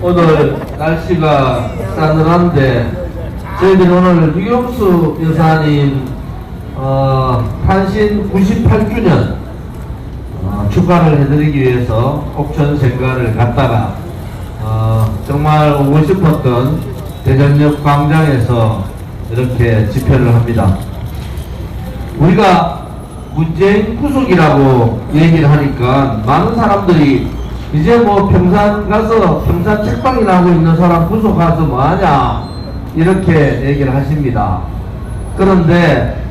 오늘 날씨가 싸늘한데 저희들이 오늘 유경수 여사님 탄신 98주년 축하를 해드리기 위해서 옥천생가를 갔다가 정말 오고 싶었던 대전역 광장에서 이렇게 집회를 합니다. 우리가 문재인 구속이라고 얘기를 하니까 많은 사람들이 이제 뭐 평산 가서 평산 책방이나 하고 있는 사람 구속 가서 뭐하냐 이렇게 얘기를 하십니다. 그런데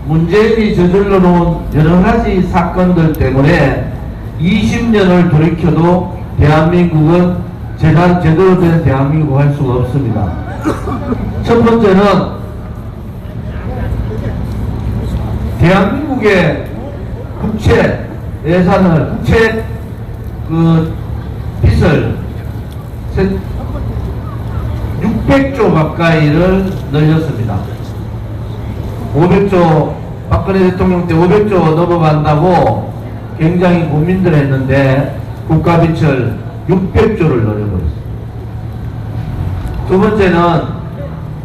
문재인이 저질러 놓은 여러가지 사건들 때문에 20년을 돌이켜도 대한민국은 제대로 된 대한민국 할 수가 없습니다. 첫 번째는 대한민국의 국채 예산을 국채 빚을 600조 가까이를 늘렸습니다. 500조 박근혜 대통령 때 500조 넘어간다고 굉장히 고민들 했는데 국가빚을 600조를 늘려버렸습니다. 두 번째는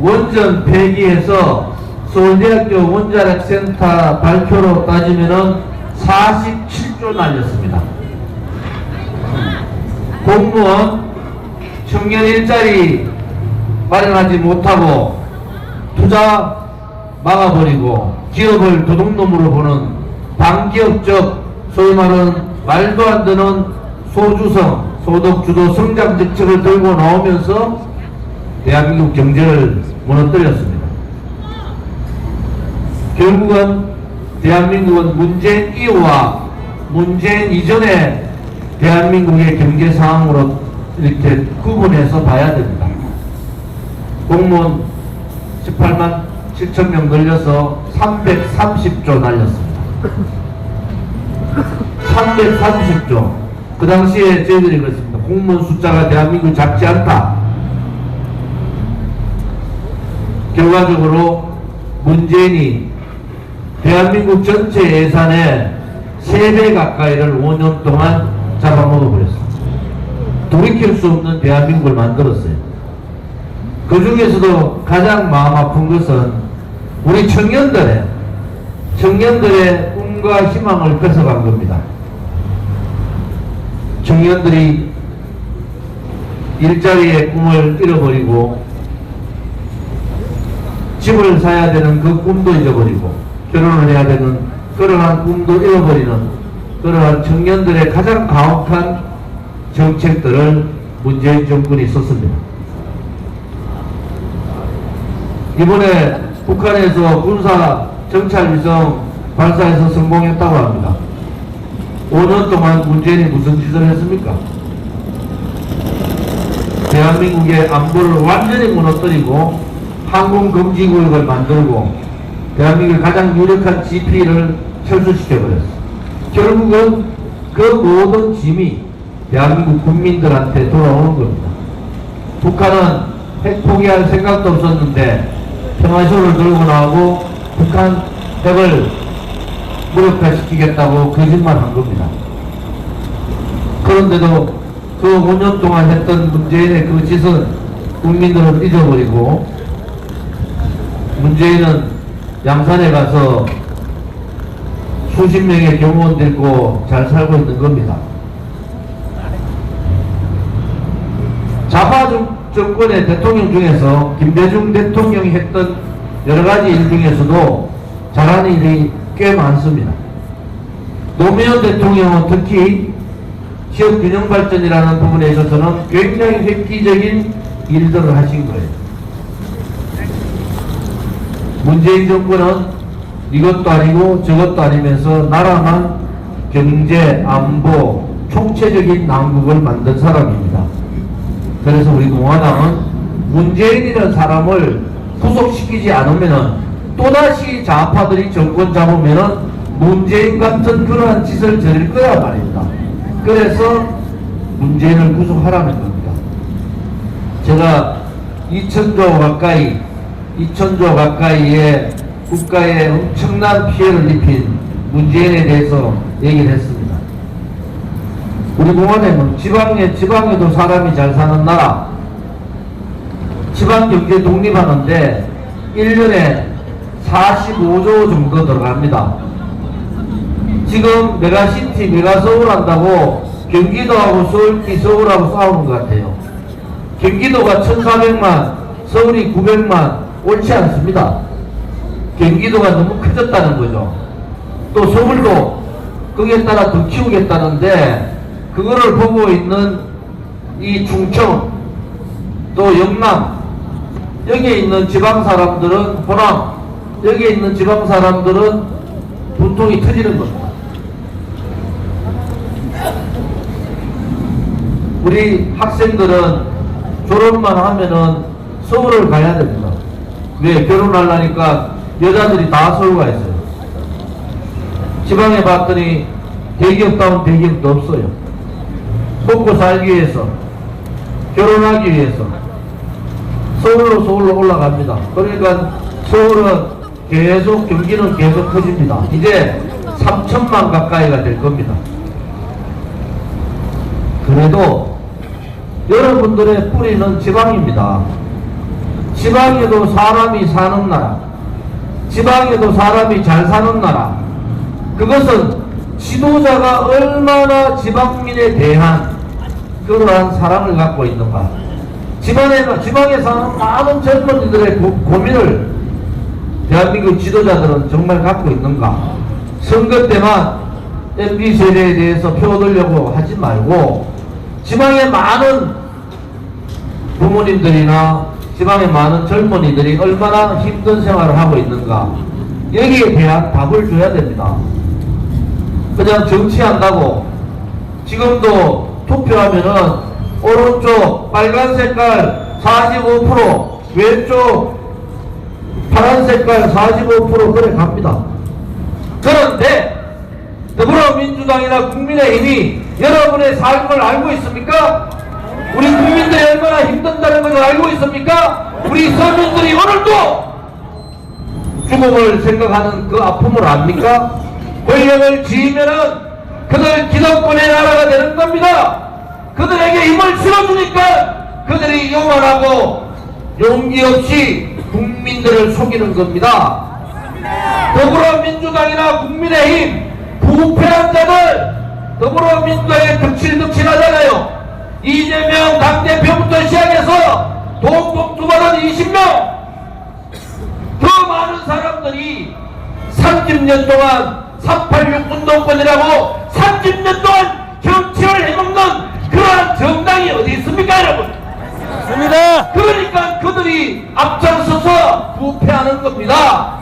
원전 폐기해서 서울대학교 원자력센터 발표로 따지면은 47조 날렸습니다. 공무원 청년 일자리 마련하지 못하고 투자 막아버리고 기업을 도둑놈으로 보는 반기업적 소위 말하는 말도 안 되는 소주성 소득주도 성장 정책을 들고 나오면서 대한민국 경제를 무너뜨렸습니다. 결국은 대한민국은 문재인 이후와 문재인 이전의 대한민국의 경제 상황으로 이렇게 구분해서 봐야 됩니다. 공무원 18만 7천 명 늘려서 330조 날렸습니다. 330조. 그 당시에 저희들이 그랬습니다. 공무원 숫자가 대한민국 작지 않다. 결과적으로 문재인이 대한민국 전체 예산의 3배 가까이를 5년 동안 잡아먹어버렸습니다. 돌이킬 수 없는 대한민국을 만들었어요. 그 중에서도 가장 마음 아픈 것은 우리 청년들의 꿈과 희망을 뺏어간 겁니다. 청년들이 일자리의 꿈을 잃어버리고 집을 사야 되는 그 꿈도 잊어버리고 결혼을 해야 되는 그러한 꿈도 잃어버리는 그러한 청년들의 가장 가혹한 정책들을 문재인 정권이 썼습니다. 이번에 북한에서 군사 정찰위성 발사해서 성공했다고 합니다. 5년 동안 문재인이 무슨 짓을 했습니까? 대한민국의 안보를 완전히 무너뜨리고 항공금지구역을 만들고 대한민국의 가장 유력한 GP를 철수시켜버렸어요. 결국은 그 모든 짐이 대한민국 국민들한테 돌아오는 겁니다. 북한은 핵 포기할 생각도 없었는데 평화쇼를 들고 나오고 북한 핵을 무력화시키겠다고 거짓말한 겁니다. 그런데도 그 5년 동안 했던 문재인의 그 짓은 국민들은 잊어버리고 문재인은 양산에 가서 수십 명의 경호원 데리고 잘 살고 있는 겁니다. 좌파 정권의 대통령 중에서 김대중 대통령이 했던 여러가지 일 중에서도 잘하는 일이 꽤 많습니다. 노무현 대통령은 특히 지역균형발전이라는 부분에 있어서는 굉장히 획기적인 일들을 하신 거예요. 문재인 정권은 이것도 아니고 저것도 아니면서 나라만 경제, 안보, 총체적인 난국을 만든 사람입니다. 그래서 우리 공화당은 문재인이라는 사람을 구속시키지 않으면은 또다시 좌파들이 정권 잡으면은 문재인 같은 그러한 짓을 저릴 거야 말입니다. 그래서 문재인을 구속하라는 겁니다. 제가 2천조 가까이의 국가에 엄청난 피해를 입힌 문재인에 대해서 얘기를 했습니다. 우리 공안에는 지방에도 사람이 잘 사는 나라, 지방 경제 독립하는데 1년에 45조 정도 들어갑니다. 지금 메가시티, 메가서울 한다고 경기도하고 서울하고 싸우는 것 같아요. 경기도가 1,400만, 서울이 900만, 옳지 않습니다. 경기도가 너무 커졌다는 거죠. 또 서울도 거기에 따라 더 키우겠다는데, 그거를 보고 있는 이 충청, 또 영남, 여기에 있는 지방 사람들은, 호남, 여기에 있는 지방 사람들은 분통이 터지는 겁니다. 우리 학생들은 졸업만 하면은 서울을 가야 됩니다. 왜? 결혼하려니까 여자들이 다 서울 가 있어요. 지방에 봤더니 대기업다운 대기업도 없어요. 먹고 살기 위해서, 결혼하기 위해서 서울로 올라갑니다. 그러니까 서울은 계속, 경기는 계속 커집니다. 이제 3천만 가까이가 될 겁니다. 그래도 여러분들의 뿌리는 지방입니다. 지방에도 사람이 사는 나라, 지방에도 사람이 잘 사는 나라, 그것은 지도자가 얼마나 지방민에 대한 그러한 사랑을 갖고 있는가. 지방에 사는 많은 젊은이들의 고민을 대한민국 지도자들은 정말 갖고 있는가. 선거 때만 MZ세대에 대해서 표 얻으려고 하지 말고, 지방의 많은 부모님들이나 지방의 많은 젊은이들이 얼마나 힘든 생활을 하고 있는가, 여기에 대한 답을 줘야 됩니다. 그냥 정치한다고 지금도 투표하면은 오른쪽 빨간 색깔 45%, 왼쪽 파란 색깔 45% 그래 갑니다. 그런데 더불어민주당이나 국민의힘이 여러분의 삶을 알고 있습니까? 우리 국민들이 얼마나 힘든다는 것을 알고 있습니까? 우리 서민들이 오늘도 죽음을 생각하는 그 아픔을 압니까? 권력을 쥐면은 그들 기득권의 나라가 되는 겁니다. 그들에게 힘을 실어주니까 그들이 요만하고 용기 없이 국민들을 속이는 겁니다. 더불어민주당이나 국민의힘 부패한 자들, 더불어민주당에 득실하잖아요. 이재명 당대표부터 시작해서 돈봉투 받은 20명, 더 많은 사람들이 30년 동안 386 운동권이라고 30년 동안 정치를 해먹는 그러한 정당이 어디 있습니까, 여러분? 맞습니다. 그러니까 그들이 앞장서서 부패하는 겁니다.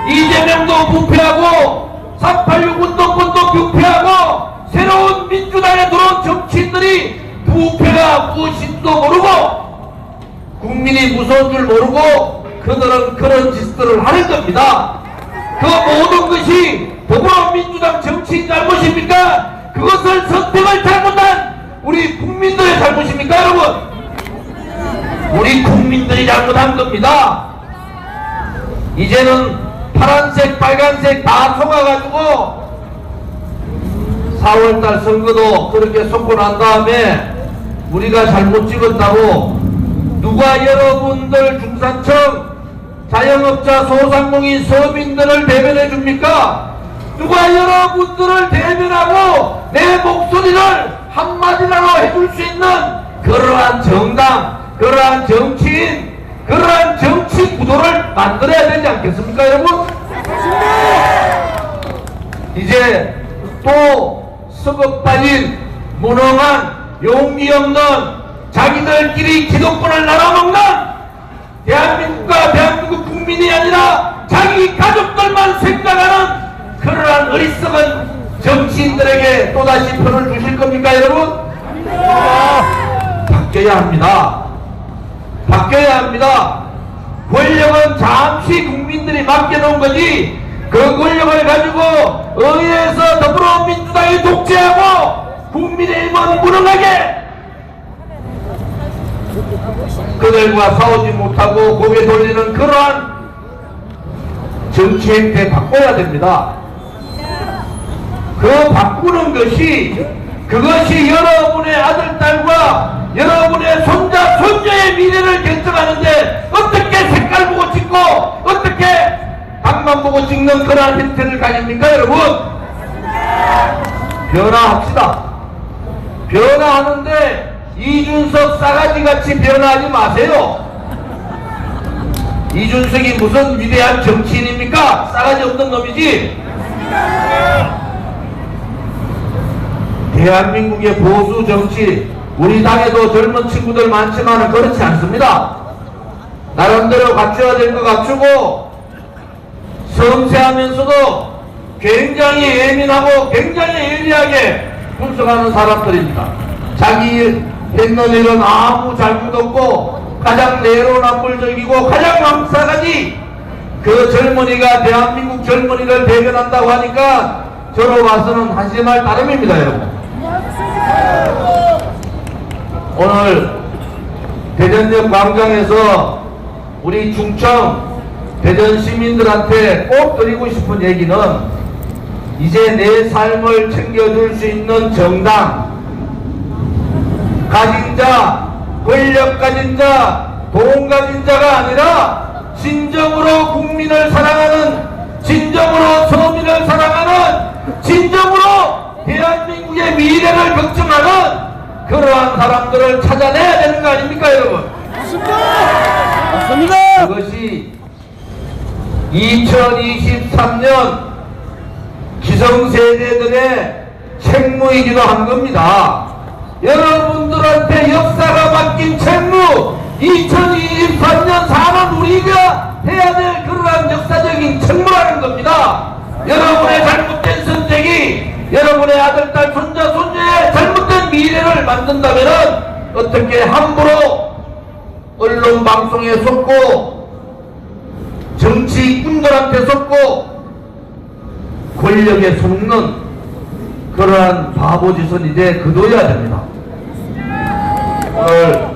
이재명도 부패하고 386 운동권도 부패하고 새로운 민주당에 들어온 정치인들이 부패가 무엇인지도 모르고 국민이 무서운 줄 모르고 그들은 그런 짓들을 하는 겁니다. 그 모든 것이 더불어민주당 정치인 잘못입니까? 그것을 선택을 잘못한 우리 국민들의 잘못입니까, 여러분? 우리 국민들이 잘못한 겁니다. 이제는 파란색, 빨간색 다 속아가지고 4월달 선거도 그렇게 속고 난 다음에 우리가 잘못 찍었다고 누가 여러분들 중산층, 자영업자, 소상공인, 서민들을 대변해 줍니까? 누가 여러분들을 대변하고 내 목소리를 한마디라도 해줄 수 있는 그러한 정당, 그러한 정치인, 그러한 정치 구도를 만들어야 되지 않겠습니까, 여러분? 이제 또 서걱다진 무능한 용기 없는 자기들끼리 기득권을 나눠먹는 대한민국과 대한민국 국민이 아니라 자기 가족들만 생각하는 그러한 어리석은 정치인들에게 또다시 표를 주실 겁니까, 여러분? 바뀌어야 합니다. 바뀌어야 합니다. 권력은 잠시 국민들이 맡겨놓은 거지, 그 권력을 가지고 의회에서 더불어민주당이 독재하고 국민의힘은 무능하게 그들과 싸우지 못하고 고개 돌리는 그러한 정치 행태 바꿔야 됩니다. 그 바꾸는 것이 그것이 여러분의 아들, 딸과 여러분의 손자, 손녀의 미래를 결정하는데 어떻게 색깔 보고 찍고 어떻게 당만 보고 찍는 그러한 형태를 가집니까 여러분? 변화합시다. 변화하는데 이준석 싸가지같이 변화하지 마세요. 이준석이 무슨 위대한 정치인입니까? 싸가지 없는 놈이지. 대한민국의 보수 정치, 우리 당에도 젊은 친구들 많지만 그렇지 않습니다. 나름대로 갖춰야 될 거 갖추고 섬세하면서도 굉장히 예민하고 굉장히 예리하게 분석하는 사람들입니다. 자기 했는 일은 아무 잘못 없고 가장 내로남불적이고 가장 왕싸가지. 그 젊은이가 대한민국 젊은이를 대변한다고 하니까 저로 봐서는 한심할 따름입니다 여러분. 오늘 대전역 광장에서 우리 충청 대전 시민들한테 꼭 드리고 싶은 얘기는 이제 내 삶을 챙겨줄 수 있는 정당, 가진 자, 권력 가진 자, 돈 가진 자가 아니라 진정으로 국민을 사랑하는, 진정으로 서민을 사랑하는, 진정으로 대한민국의 미래를 걱정하는 그러한 사람들을 찾아내야 되는 거 아닙니까 여러분? 맞습니다. 그것이 2023년 기성세대들의 책무이기도 한 겁니다. 여러분들한테 역사가 맡긴 책무, 2023년 4년 우리가 해야 될 그러한 역사적인 책무라는 겁니다. 여러분의 잘못된 선택이 여러분의 아들, 딸, 손자, 손녀의 잘못된 미래를 만든다면 어떻게 함부로 언론 방송에 속고 정치꾼들한테 속고 권력에 속는 그러한 바보짓은 이제 그둬야 됩니다. 오늘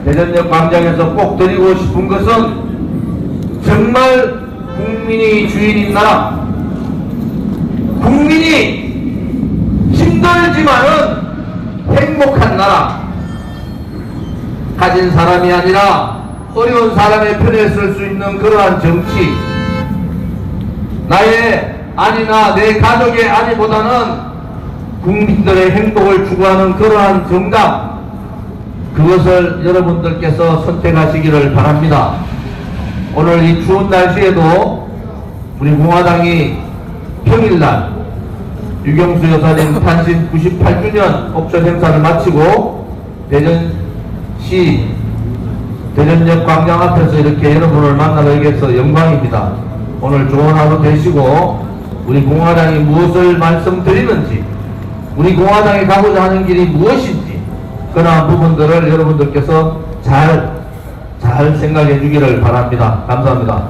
대전역 광장에서 꼭 드리고 싶은 것은 정말 국민이 주인인 나라, 국민이 힘들지만은 행복한 나라, 가진 사람이 아니라 어려운 사람의 편에 설 수 있는 그러한 정치, 나의 아니나 내 가족의 아니보다는 국민들의 행복을 추구하는 그러한 정당, 그것을 여러분들께서 선택하시기를 바랍니다. 오늘 이 추운 날씨에도 우리 공화당이 평일날 유경수 여사님 탄신 98주년 옵션 행사를 마치고 대전시 대전역 광장 앞에서 이렇게 여러분을 만나뵙게 해서 영광입니다. 오늘 좋은 하루 되시고 우리 공화당이 무엇을 말씀드리는지, 우리 공화당이 가고자 하는 길이 무엇인지 그러한 부분들을 여러분들께서 잘 생각해 주기를 바랍니다. 감사합니다.